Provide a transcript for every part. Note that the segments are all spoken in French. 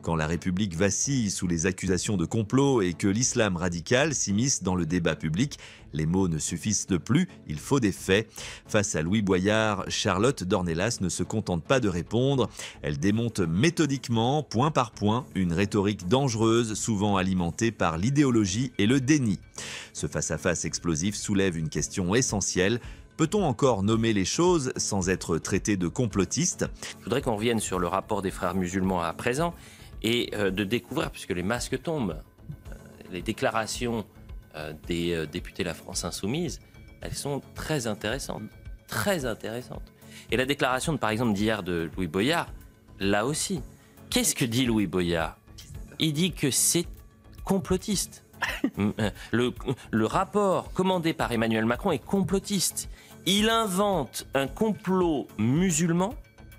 Quand la République vacille sous les accusations de complot et que l'islam radical s'immisce dans le débat public, les mots ne suffisent plus, il faut des faits. Face à Louis Boyard, Charlotte Dornelas ne se contente pas de répondre. Elle démonte méthodiquement, point par point, une rhétorique dangereuse, souvent alimentée par l'idéologie et le déni. Ce face-à-face explosif soulève une question essentielle. Peut-on encore nommer les choses sans être traité de complotiste ? Je voudrais qu'on revienne sur le rapport des frères musulmans à présent et de découvrir, puisque les masques tombent, les déclarations des députés La France Insoumise, elles sont très intéressantes, très intéressantes. Et la déclaration, par exemple, d'hier de Louis Boyard, là aussi. Qu'est-ce que dit Louis Boyard ? Il dit que c'est complotiste. Le rapport commandé par Emmanuel Macron est complotiste. Il invente un complot musulman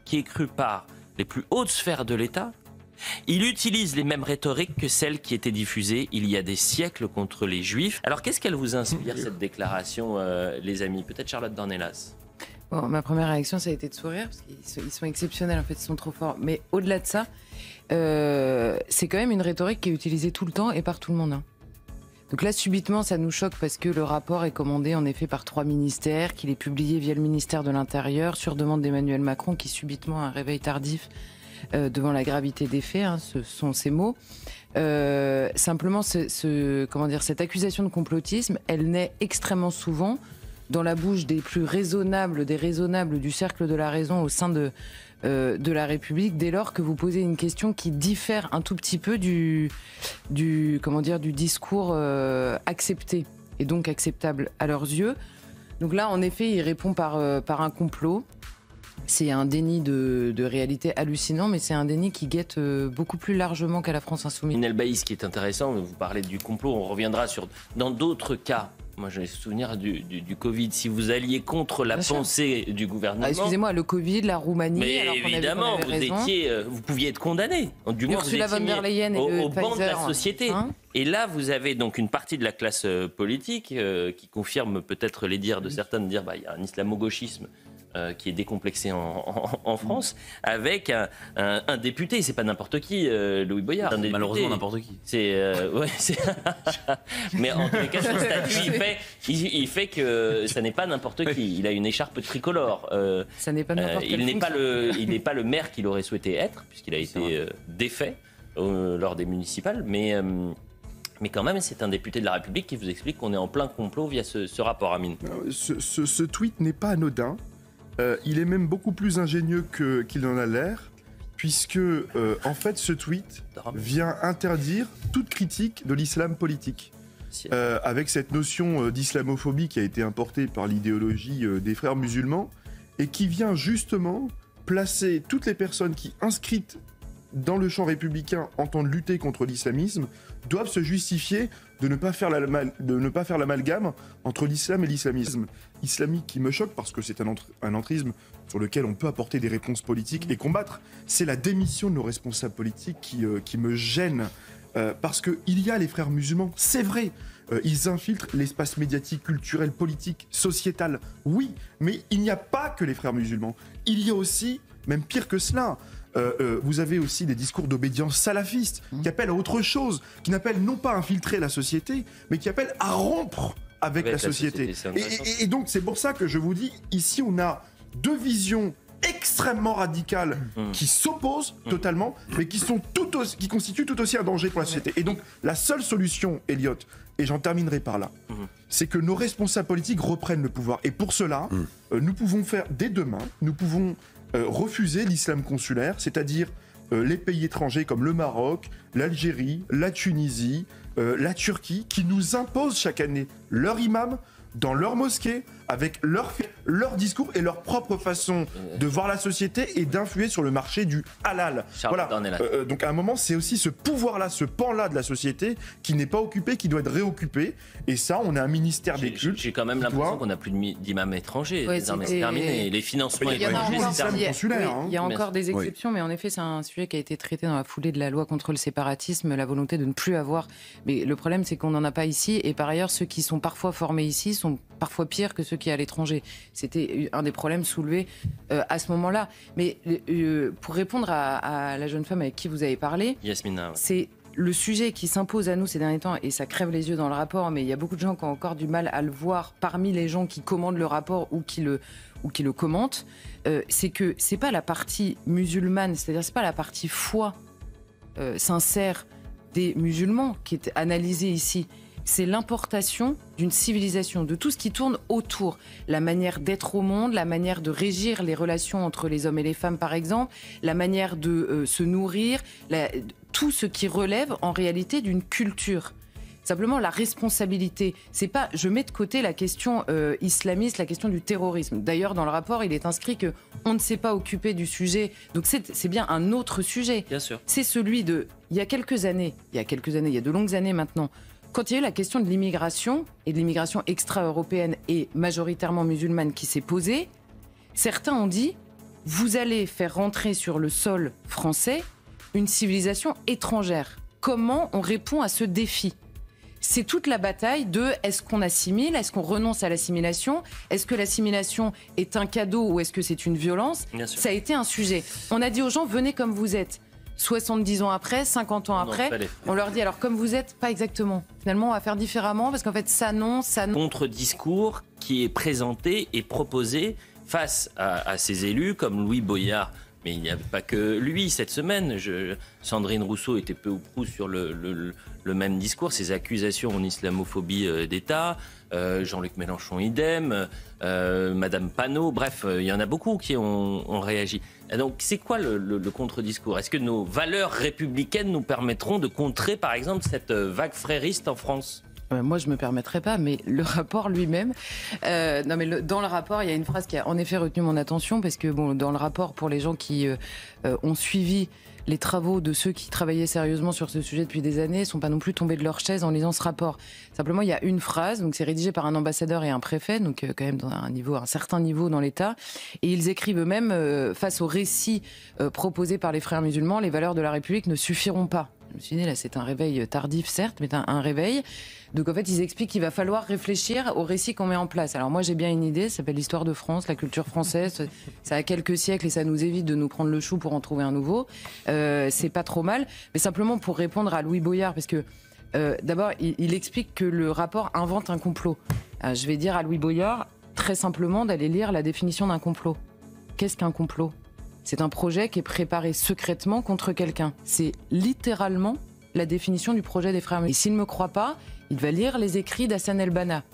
qui est cru par les plus hautes sphères de l'État. Il utilise les mêmes rhétoriques que celles qui étaient diffusées il y a des siècles contre les Juifs. Alors qu'est-ce qu'elle vous inspire, cette déclaration, les amis ? Peut-être Charlotte Dornelas. Bon, ma première réaction, ça a été de sourire, parce qu'ils sont exceptionnels, en fait, ils sont trop forts. Mais au-delà de ça, c'est quand même une rhétorique qui est utilisée tout le temps et par tout le monde, hein. Donc là, subitement, ça nous choque parce que le rapport est commandé en effet par 3 ministères, qu'il est publié via le ministère de l'Intérieur, sur demande d'Emmanuel Macron, qui subitement a un réveil tardif devant la gravité des faits, hein, ce sont ces mots. Simplement, cette accusation de complotisme, elle naît extrêmement souvent dans la bouche des plus raisonnables, des raisonnables du cercle de la raison au sein de la République, dès lors que vous posez une question qui diffère un tout petit peu du discours accepté et donc acceptable à leurs yeux. Donc là, en effet, il répond par un complot. C'est un déni de réalité hallucinant, mais c'est un déni qui guette beaucoup plus largement qu'à la France Insoumise. Inel Baïs, qui est intéressant, vous parlez du complot, on reviendra dans d'autres cas. Moi, j'ai le souvenir du Covid. Si vous alliez contre la pensée du gouvernement... excusez-moi, le Covid, la Roumanie... Mais alors évidemment, vous pouviez être condamné. Du moins, Ursula von der Leyen et au banc de la société. Hein, et là, vous avez donc une partie de la classe politique qui confirme peut-être les dires de certains, de dire il y a un islamo-gauchisme qui est décomplexé en France, avec un député, c'est pas n'importe qui, Louis Boyard. Malheureusement, n'importe qui. Mais en tous les cas, son statut, il fait que ça n'est pas n'importe qui. Il a une écharpe tricolore. Ça n'est pas n'importe qui. Il n'est pas le maire qu'il aurait souhaité être, puisqu'il a été défait lors des municipales, mais quand même, c'est un député de la République qui vous explique qu'on est en plein complot via ce rapport, Amine. Ce tweet n'est pas anodin. Il est même beaucoup plus ingénieux qu'il en a l'air, puisque en fait ce tweet vient interdire toute critique de l'islam politique, avec cette notion d'islamophobie qui a été importée par l'idéologie des frères musulmans, et qui vient justement placer toutes les personnes qui, inscrites dans le champ républicain, entendent lutter contre l'islamisme, doivent se justifier de ne pas faire l'amalgame entre l'islam et l'islamisme. Islamique qui me choque parce que c'est un entrisme sur lequel on peut apporter des réponses politiques et combattre. C'est la démission de nos responsables politiques qui me gêne. Parce qu'il y a les frères musulmans, c'est vrai. Ils infiltrent l'espace médiatique, culturel, politique, sociétal. Oui, mais il n'y a pas que les frères musulmans. Il y a aussi, même pire que cela, vous avez aussi des discours d'obédience salafiste qui appellent à autre chose, qui n'appellent non pas à infiltrer la société, mais qui appellent à rompre avec la société. Et donc c'est pour ça que je vous dis, ici on a 2 visions extrêmement radicales qui s'opposent totalement, mais qui constituent tout aussi un danger pour la société. Et donc la seule solution, Elliot, et j'en terminerai par là, c'est que nos responsables politiques reprennent le pouvoir. Et pour cela, nous pouvons faire, dès demain, nous pouvons refuser l'islam consulaire, c'est-à-dire les pays étrangers comme le Maroc, l'Algérie, la Tunisie, la Turquie, qui nous imposent chaque année leur imam dans leur mosquée, avec leur discours et leur propre façon de voir la société et d'influer sur le marché du halal. Voilà. Donc à un moment, c'est aussi ce pouvoir-là, ce pan-là de la société qui n'est pas occupé, qui doit être réoccupé. Et ça, on a un ministère des cultes. J'ai quand même l'impression qu'on n'a plus d'imams étrangers. Désormais, c'est terminé. Les financements étrangers, c'est terminé. Il y a encore des exceptions, mais en effet, c'est un sujet qui a été traité dans la foulée de la loi contre le séparatisme, la volonté de ne plus avoir. Mais le problème, c'est qu'on n'en a pas ici. Et par ailleurs, ceux qui sont parfois formés ici sont sont parfois pires que ceux qui sont à l'étranger. C'était un des problèmes soulevés à ce moment-là. Mais pour répondre à la jeune femme avec qui vous avez parlé, Yasmina, ouais. C'est le sujet qui s'impose à nous ces derniers temps, et ça crève les yeux dans le rapport, mais il y a beaucoup de gens qui ont encore du mal à le voir parmi les gens qui commandent le rapport ou qui le commentent. C'est que c'est pas la partie musulmane, c'est-à-dire c'est pas la partie foi sincère des musulmans qui est analysée ici. C'est l'importation d'une civilisation, de tout ce qui tourne autour. La manière d'être au monde, la manière de régir les relations entre les hommes et les femmes, par exemple, la manière de se nourrir, tout ce qui relève en réalité d'une culture. Simplement, la responsabilité, c'est pas, je mets de côté la question islamiste, la question du terrorisme. D'ailleurs, dans le rapport, il est inscrit que on ne s'est pas occupé du sujet. Donc c'est bien un autre sujet. Bien sûr. C'est celui de, il y a de longues années maintenant, quand il y a eu la question de l'immigration, et de l'immigration extra-européenne et majoritairement musulmane qui s'est posée, certains ont dit, vous allez faire rentrer sur le sol français une civilisation étrangère. Comment on répond à ce défi ? C'est toute la bataille de est-ce qu'on assimile, est-ce qu'on renonce à l'assimilation, est-ce que l'assimilation est un cadeau ou est-ce que c'est une violence ? Ça a été un sujet. On a dit aux gens, venez comme vous êtes. 70 ans après, 50 ans après, on leur dit alors comme vous êtes, pas exactement. Finalement, on va faire différemment parce qu'en fait, ça non. Contre-discours qui est présenté et proposé face à ces élus comme Louis Boyard. Mais il n'y a pas que lui cette semaine. Sandrine Rousseau était peu ou prou sur le même discours, ces accusations en islamophobie d'État, Jean-Luc Mélenchon idem, Madame Panot, bref, il y en a beaucoup qui ont réagi. Et donc c'est quoi le contre-discours ? Est-ce que nos valeurs républicaines nous permettront de contrer par exemple cette vague frériste en France ? Moi, je me permettrai pas, mais le rapport lui-même. Dans le rapport, il y a une phrase qui a en effet retenu mon attention parce que dans le rapport, pour les gens qui ont suivi les travaux de ceux qui travaillaient sérieusement sur ce sujet depuis des années, ne sont pas non plus tombés de leur chaise en lisant ce rapport. Simplement, il y a une phrase, donc c'est rédigé par un ambassadeur et un préfet, donc quand même dans un certain niveau dans l'État, et ils écrivent eux-mêmes face au récit proposé par les frères musulmans, les valeurs de la République ne suffiront pas. Je me suis dit, là, c'est un réveil tardif, certes, mais un réveil. Donc, en fait, ils expliquent qu'il va falloir réfléchir au récit qu'on met en place. Alors, moi, j'ai bien une idée, ça s'appelle l'histoire de France, la culture française. Ça a quelques siècles et ça nous évite de nous prendre le chou pour en trouver un nouveau. C'est pas trop mal. Mais simplement pour répondre à Louis Boyard, parce que d'abord, il explique que le rapport invente un complot. Je vais dire à Louis Boyard, très simplement, d'aller lire la définition d'un complot. Qu'est-ce qu'un complot ? C'est un projet qui est préparé secrètement contre quelqu'un. C'est littéralement la définition du projet des frères musulmans. Et s'il ne me croit pas, il va lire les écrits d'Hassan el-Banna.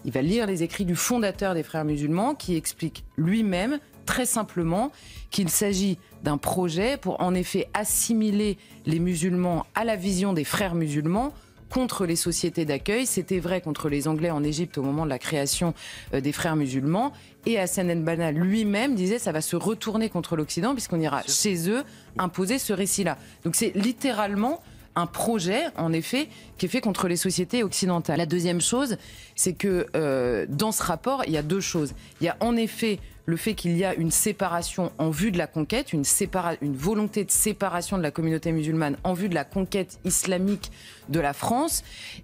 Il va lire les écrits du fondateur des frères musulmans qui explique lui-même, très simplement, qu'il s'agit d'un projet pour en effet assimiler les musulmans à la vision des frères musulmans contre les sociétés d'accueil. C'était vrai contre les Anglais en Égypte au moment de la création des frères musulmans. Et Hassan el-Banna lui-même disait ça va se retourner contre l'Occident puisqu'on ira chez eux imposer ce récit-là. Donc c'est littéralement un projet, en effet, qui est fait contre les sociétés occidentales. La deuxième chose, c'est que dans ce rapport, il y a deux choses. Il y a en effet le fait qu'il y a une séparation en vue de la conquête, une volonté de séparation de la communauté musulmane en vue de la conquête islamique de la France.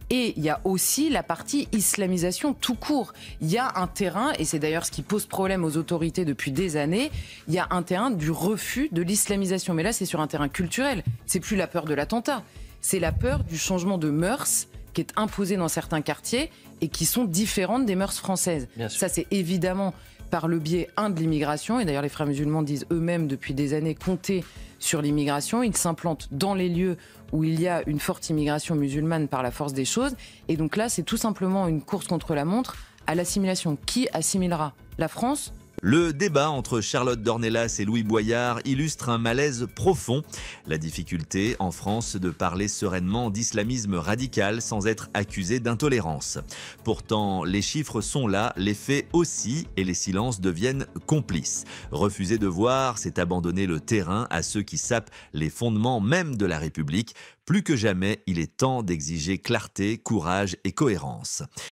Et il y a aussi la partie islamisation tout court. Il y a un terrain, et c'est d'ailleurs ce qui pose problème aux autorités depuis des années, il y a un terrain du refus de l'islamisation. Mais là, c'est sur un terrain culturel. C'est plus la peur de l'attentat. C'est la peur du changement de mœurs qui est imposé dans certains quartiers et qui sont différentes des mœurs françaises. Ça, c'est évidemment par le biais, de l'immigration. Et d'ailleurs, les frères musulmans disent eux-mêmes depuis des années compter sur l'immigration. Ils s'implantent dans les lieux où il y a une forte immigration musulmane par la force des choses. Et donc là, c'est tout simplement une course contre la montre à l'assimilation. Qui assimilera ? La France ? Le débat entre Charlotte Dornelas et Louis Boyard illustre un malaise profond. La difficulté en France de parler sereinement d'islamisme radical sans être accusé d'intolérance. Pourtant, les chiffres sont là, les faits aussi, et les silences deviennent complices. Refuser de voir, c'est abandonner le terrain à ceux qui sapent les fondements même de la République. Plus que jamais, il est temps d'exiger clarté, courage et cohérence.